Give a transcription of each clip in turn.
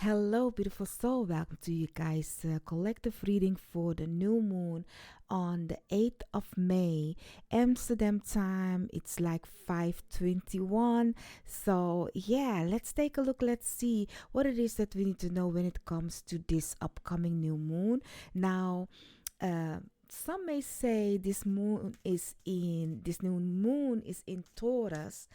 Hello, beautiful soul. Welcome to you guys' collective reading for the new moon on the 8th of May, Amsterdam time. It's like 5:21. So, yeah, let's take a look. Let's see what it is that we need to know when it comes to this upcoming new moon. Now, uh, some may say this new moon is in Taurus,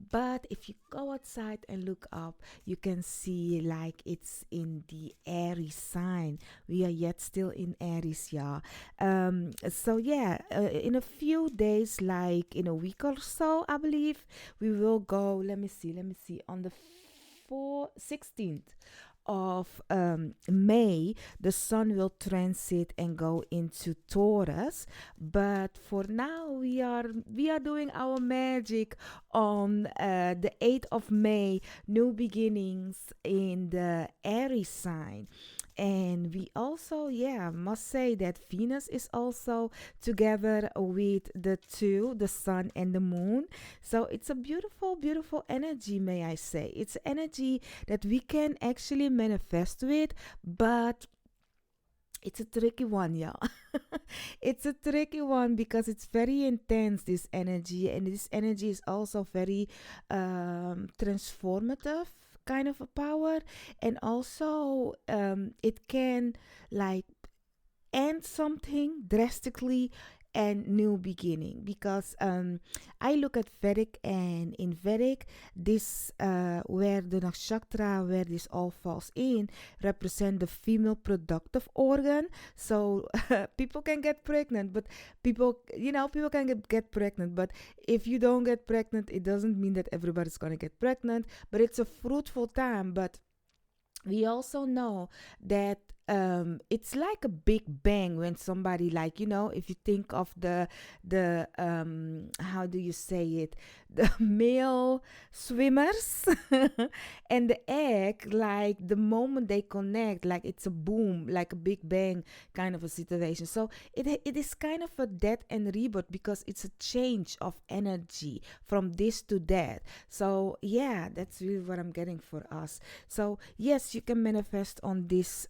but if you go outside and look up, you can see like it's in the Aries sign. We are yet still in Aries, yeah. So yeah, in a few days, like in a week or so, I believe we will go. Let me see, on the 16th of May, the sun will transit and go into Taurus. But for now, we are doing our magic on the 8th of May, new beginnings in the Aries sign. And we also, yeah, must say that Venus is also together with the two, the sun and the moon. So it's a beautiful, beautiful energy, may I say. It's energy that we can actually manifest with, but it's a tricky one, yeah. It's a tricky one because it's very intense, this energy, and this energy is also very transformative kind of a power, and also it can like end something drastically and new beginning, because I look at Vedic, and in Vedic this where the nakshatra where this all falls in represent the female productive organ. So people can get pregnant, but people can get pregnant, but if you don't get pregnant, it doesn't mean that everybody's gonna get pregnant, but it's a fruitful time. But we also know that it's like a big bang when somebody, like, if you think of the how do you say it, the male swimmers and the egg, like the moment they connect, like it's a boom, like a big bang kind of a situation. So it is kind of a death and rebirth, because it's a change of energy from this to that. So yeah, that's really what I'm getting for us. So yes, you can manifest on this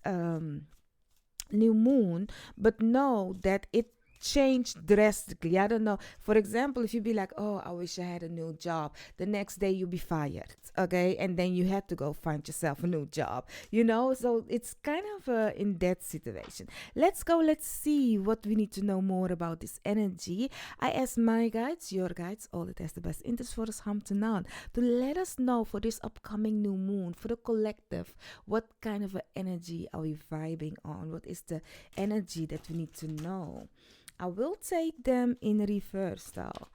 new moon, but know that it changed drastically. I don't know. For example, if you be like, oh, I wish I had a new job, the next day you'll be fired, okay? And then you had to go find yourself a new job, So it's kind of in that situation. Let's go. Let's see what we need to know more about this energy. I asked my guides, your guides, all that has the best interest for us, Hamtanan, to let us know for this upcoming new moon, for the collective, what kind of a energy are we vibing on? What is the energy that we need to know? I will take them in reverse though.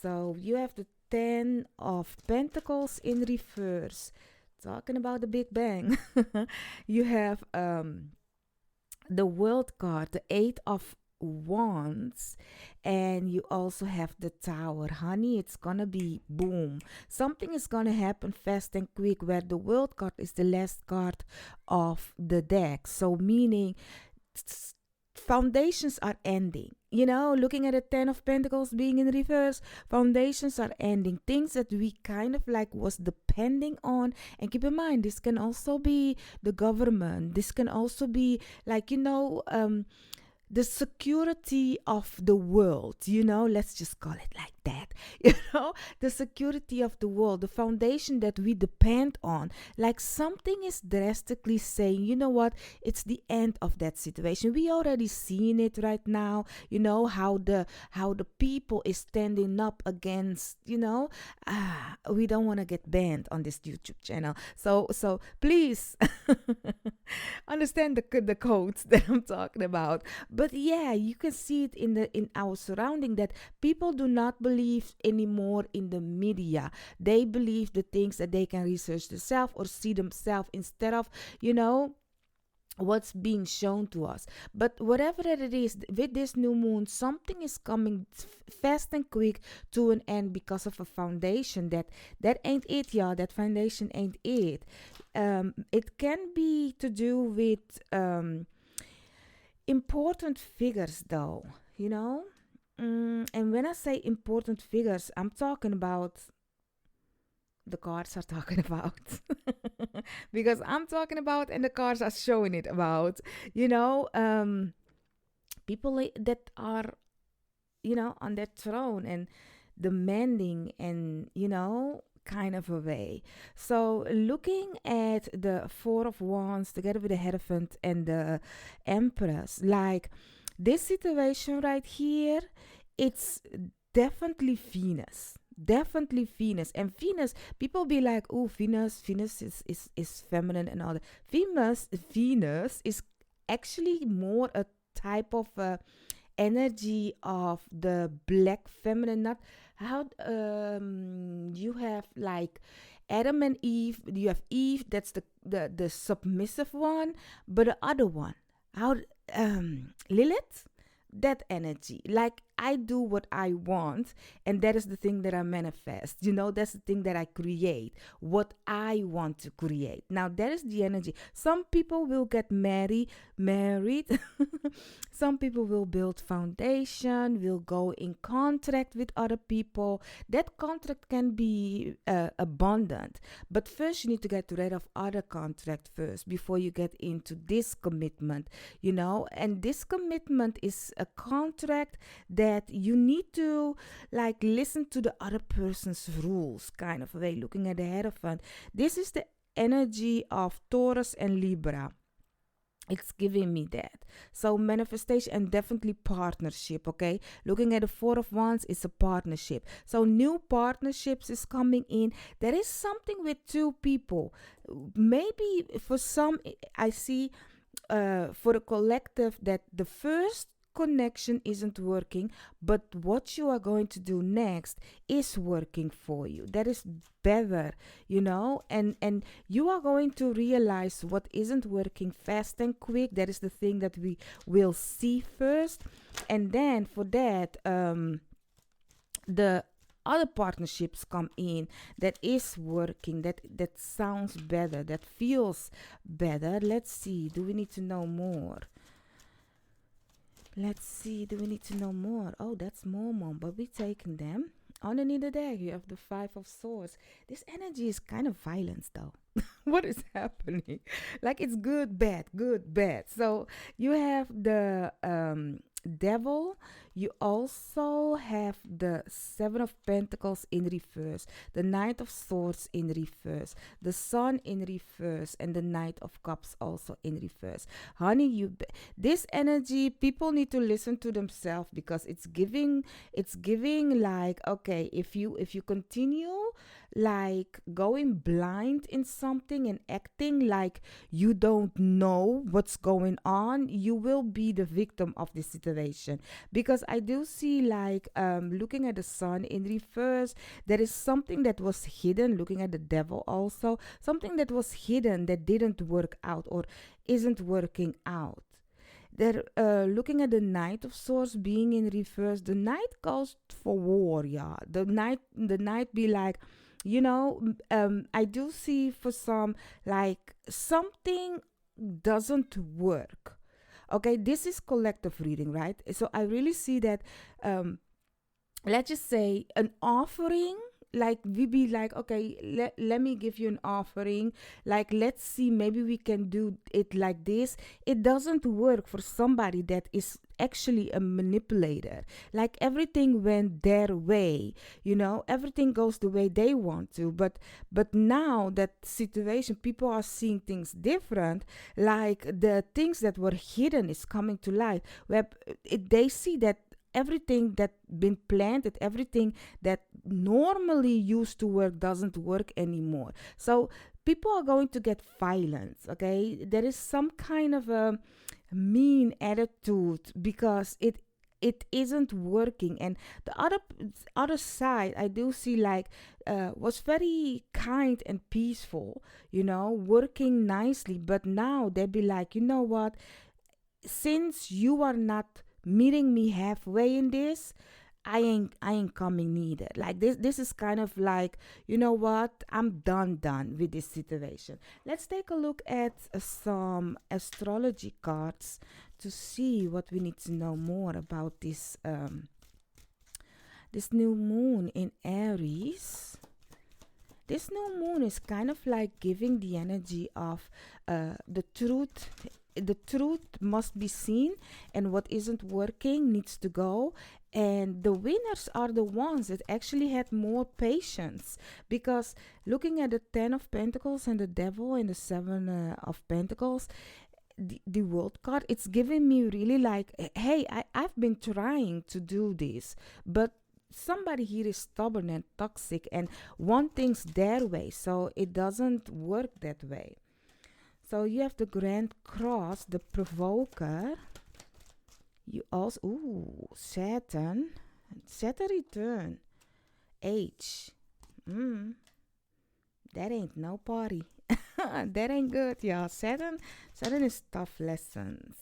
So you have the 10 of Pentacles in reverse. Talking about the Big Bang. You have the World card, the 8 of Wands, and you also have the Tower. Honey, it's gonna be boom. Something is gonna happen fast and quick, where the World card is the last card of the deck. So meaning foundations are ending. Looking at the 10 of Pentacles being in reverse, foundations are ending. Things that we kind of like was depending on. And keep in mind, this can also be the government. This can also be like, the security of the world, let's just call it like that, the security of the world, the foundation that we depend on. Like something is drastically saying, you know what, it's the end of that situation. We already seen it right now, how the people is standing up against, we don't want to get banned on this YouTube channel. So please understand the codes that I'm talking about. But yeah, you can see it in our surrounding, that people do not believe anymore in the media. They believe the things that they can research themselves or see themselves, instead of what's being shown to us. But whatever that it is, with this new moon, something is coming fast and quick to an end, because of a foundation that ain't it, y'all. That foundation ain't it. It can be to do with important figures, though, and when I say important figures, I'm talking about the cards are talking about. Because I'm talking about and the cards are showing it about. You know, people that are, on that throne and demanding and, kind of a way. So looking at the Four of Wands together with the Hierophant and the Empress, like this situation right here, it's definitely Venus. Definitely Venus. And Venus, people be like, oh, Venus is feminine and all that. Venus is actually more a type of energy of the black feminine, not how you have like Adam and Eve, you have Eve, that's the submissive one, but the other one, how Lilith, that energy, like I do what I want, and that is the thing that I manifest. That's the thing that I create, what I want to create. Now that is the energy. Some people will get married. Some people will build foundation, will go in contract with other people. That contract can be abundant, but first you need to get rid of other contract first before you get into this commitment. And this commitment is a contract that you need to like listen to the other person's rules, kind of way. Looking at the Hierophant, this is the energy of Taurus and Libra. It's giving me that. So manifestation and definitely partnership, okay? Looking at the Four of Wands, it's a partnership. So new partnerships is coming in. There is something with two people. Maybe for some, I see for the collective that the first connection isn't working, but what you are going to do next is working for you. That is better, and you are going to realize what isn't working fast and quick. That is the thing that we will see first, and then for that the other partnerships come in that is working, that sounds better, that feels better. Let's see, do we need to know more? Let's see, do we need to know more? Oh, that's more, but we're taking them. Underneath the deck, you have the Five of Swords. This energy is kind of violence, though. What is happening? Like it's good, bad, good, bad. So you have the Devil. You also have the Seven of Pentacles in reverse, the Knight of Swords in reverse, the Sun in reverse, and the Knight of Cups also in reverse. Honey, this energy, people need to listen to themselves, because it's giving like, okay, if you continue like going blind in something and acting like you don't know what's going on, you will be the victim of this situation. Because I do see like looking at the Sun in reverse, there is something that was hidden. Looking at the Devil also, something that was hidden that didn't work out or isn't working out. They're looking at the Knight of Swords being in reverse. The Knight goes for war, yeah. The Knight be like, I do see for some like something doesn't work. Okay, this is collective reading, right? So I really see that, let's just say an offering, like we be like, okay, let me give you an offering, like let's see, maybe we can do it like this. It doesn't work for somebody that is actually a manipulator. Like everything went their way, everything goes the way they want to, but now that situation, people are seeing things different. Like the things that were hidden is coming to light, where they see that everything that been planted, everything that normally used to work doesn't work anymore. So people are going to get violent, okay? There is some kind of a mean attitude because it isn't working. And the other side, I do see like was very kind and peaceful, working nicely. But now they be like, you know what, since you are not meeting me halfway in this, I ain't coming neither. Like this is kind of like, you know what, I'm done with this situation. Let's take a look at some astrology cards to see what we need to know more about this new moon in Aries. This new moon is kind of like giving the energy of the truth. The truth must be seen, and what isn't working needs to go. And the winners are the ones that actually had more patience, because looking at the 10 of Pentacles and the Devil and the 7 of Pentacles, the world card, it's giving me really like, hey, I've been trying to do this, but somebody here is stubborn and toxic and want things their way, so it doesn't work that way. So you have the Grand Cross, the Provoker. You also, ooh, Saturn return, H. That ain't no party. That ain't good, y'all. Saturn is tough lessons.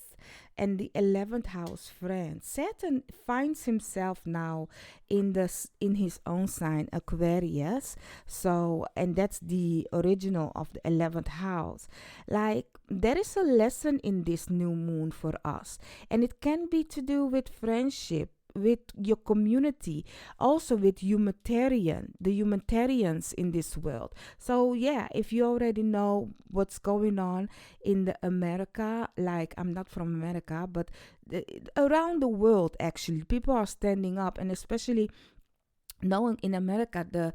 And the 11th house, friends. Saturn finds himself now in his own sign, Aquarius. So, and that's the original of the 11th house. Like, there is a lesson in this new moon for us, and it can be to do with friendship, with your community, also with the humanitarians in this world. So yeah, if you already know what's going on in the America, like, I'm not from America, but around the world, actually people are standing up, and especially knowing in America, the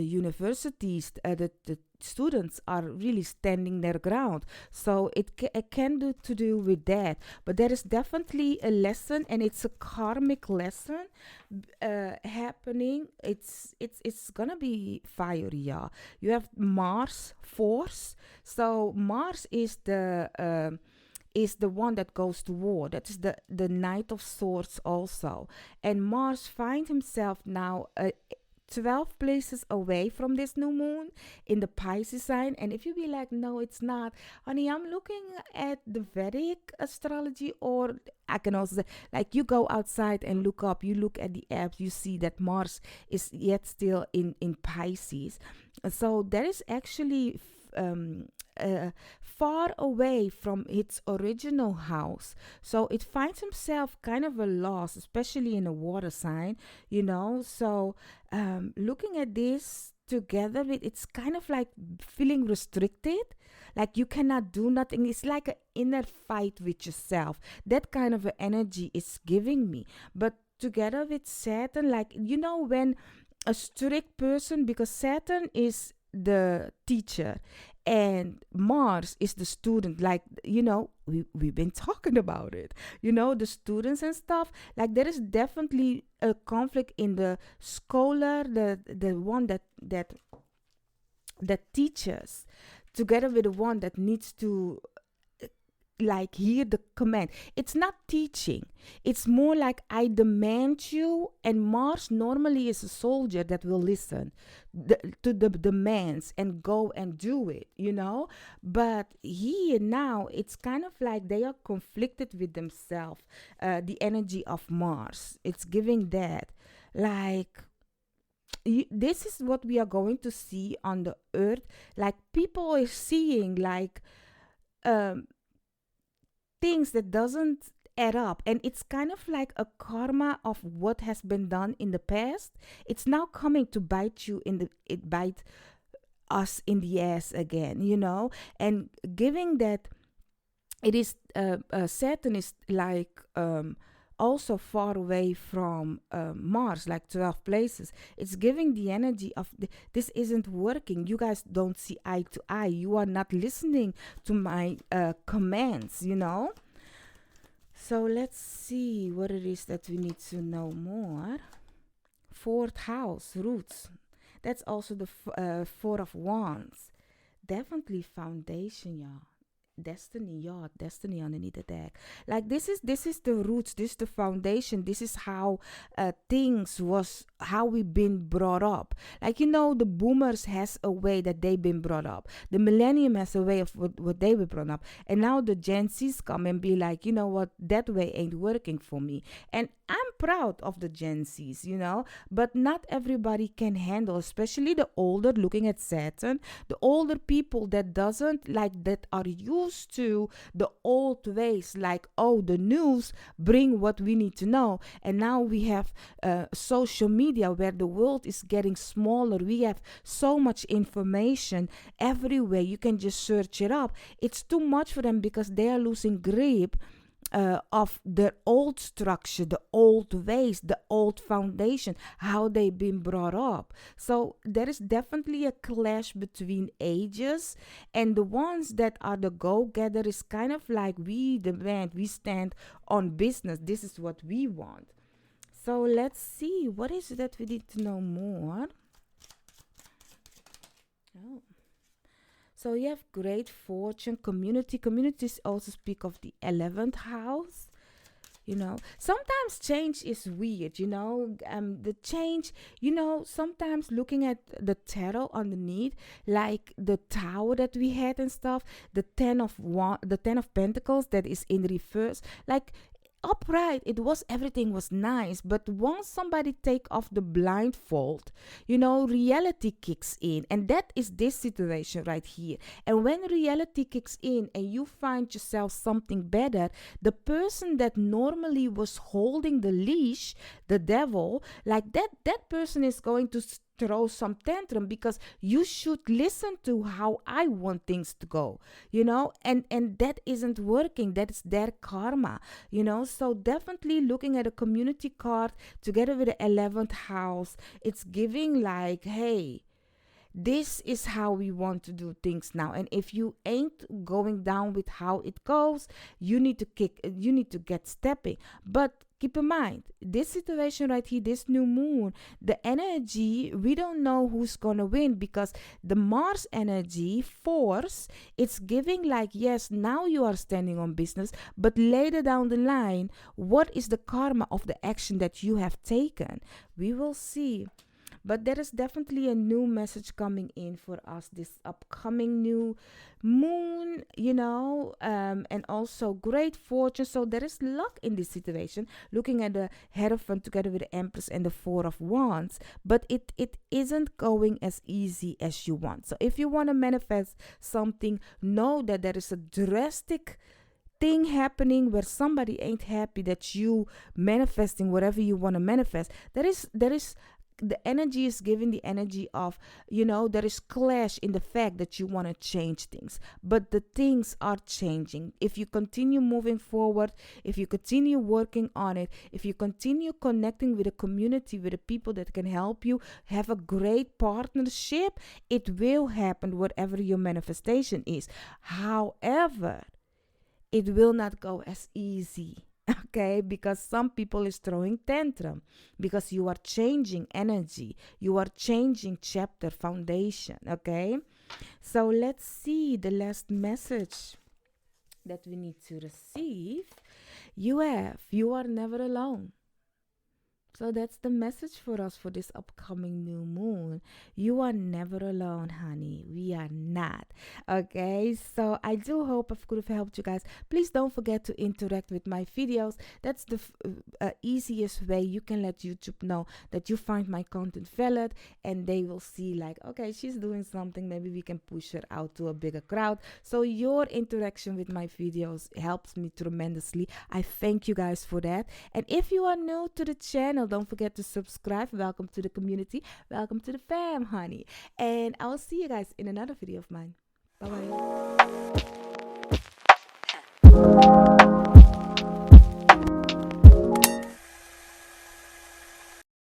universities, the students are really standing their ground. So it can do to do with that. But there is definitely a lesson, and it's a karmic lesson happening. It's gonna be fiery, yeah. You have Mars force. So Mars is the one that goes to war. That is the Knight of Swords also. And Mars finds himself now 12 places away from this new moon in the Pisces sign. And if you be like, no, it's not, honey, I'm looking at the Vedic astrology, or I can also say, like, you go outside and look up, you look at the apps, you see that Mars is yet still in Pisces. So that is actually far away from its original house. So it finds himself kind of a loss, especially in a water sign, So looking at this together with, it's kind of like feeling restricted, like you cannot do nothing. It's like an inner fight with yourself. That kind of energy is giving me. But together with Saturn, like, when a strict person, because Saturn is the teacher and Mars is the student, like, we've been talking about it, the students and stuff. Like, there is definitely a conflict in the scholar, the one that teaches, together with the one that needs to, like, hear the command. It's not teaching, it's more like, I demand you. And Mars normally is a soldier that will listen to the demands and go and do it, but here now it's kind of like they are conflicted with themselves. The energy of Mars, it's giving that, like, this is what we are going to see on the earth. Like, people are seeing, like, things that doesn't add up, and it's kind of like a karma of what has been done in the past. It's now coming to bite you bite us in the ass again, and giving that it is Saturn is like also far away from Mars, like 12 places. It's giving the energy of this isn't working. You guys don't see eye to eye. You are not listening to my commands, So let's see what it is that we need to know more. 4th house, roots. That's also the 4 of wands. Definitely foundation, y'all. Destiny underneath the deck. Like, this is the roots, this is the foundation, this is how how we've been brought up. Like, the boomers has a way that they've been brought up, the millennium has a way of what they were brought up, and now the Gen Z's come and be like, what, that way ain't working for me. And I'm proud of the Gen Zs, but not everybody can handle, especially the older, looking at Saturn, the older people that doesn't like, that are used to the old ways, like, oh, the news bring what we need to know. And now we have social media where the world is getting smaller. We have so much information everywhere. You can just search it up. It's too much for them because they are losing grip of their old structure, the old ways, the old foundation, how they've been brought up. So there is definitely a clash between ages, and the ones that are the go-getter is kind of like, we demand, we stand on business. This is what we want. So let's see, what is it that we need to know more? Oh. So you have great fortune, community. Communities also speak of the 11th house. Sometimes change is weird, the change, sometimes looking at the tarot underneath, like the tower that we had and stuff, the 10 of Pentacles that is in reverse, like, upright, everything was nice, but once somebody take off the blindfold, reality kicks in, and that is this situation right here. And when reality kicks in and you find yourself something better, the person that normally was holding the leash, the devil, like that person is going to throw some tantrum, because you should listen to how I want things to go, and that isn't working. That is their karma, so definitely looking at a community card together with the 11th house, it's giving like, hey, this is how we want to do things now. And if you ain't going down with how it goes, you need to get stepping. But keep in mind, this situation right here, this new moon, the energy, we don't know who's gonna win, because the Mars energy force, it's giving like, yes, now you are standing on business, but later down the line, what is the karma of the action that you have taken? We will see. But there is definitely a new message coming in for us this upcoming new moon, and also great fortune. So there is luck in this situation, looking at the Hierophant together with the Empress and the Four of Wands. But it isn't going as easy as you want. So if you want to manifest something, know that there is a drastic thing happening where somebody ain't happy that you manifesting whatever you want to manifest. There is the energy is giving the energy of, there is clash in the fact that you want to change things, but the things are changing. If you continue moving forward, if you continue working on it, if you continue connecting with a community, with the people that can help you have a great partnership, it will happen, whatever your manifestation is. However, it will not go as easy. Okay, because some people is throwing tantrum, because you are changing energy, you are changing chapter foundation. Okay, so let's see the last message that we need to receive. You are never alone. So that's the message for us for this upcoming new moon. You are never alone, honey. We are not. Okay, so I do hope I could have helped you guys. Please don't forget to interact with my videos. That's the easiest way you can let YouTube know that you find my content valid, and they will see like, okay, she's doing something. Maybe we can push her out to a bigger crowd. So your interaction with my videos helps me tremendously. I thank you guys for that. And if you are new to the channel, don't forget to subscribe. Welcome to the community. Welcome to the fam, honey. And I'll see you guys in another video of mine. Bye-bye.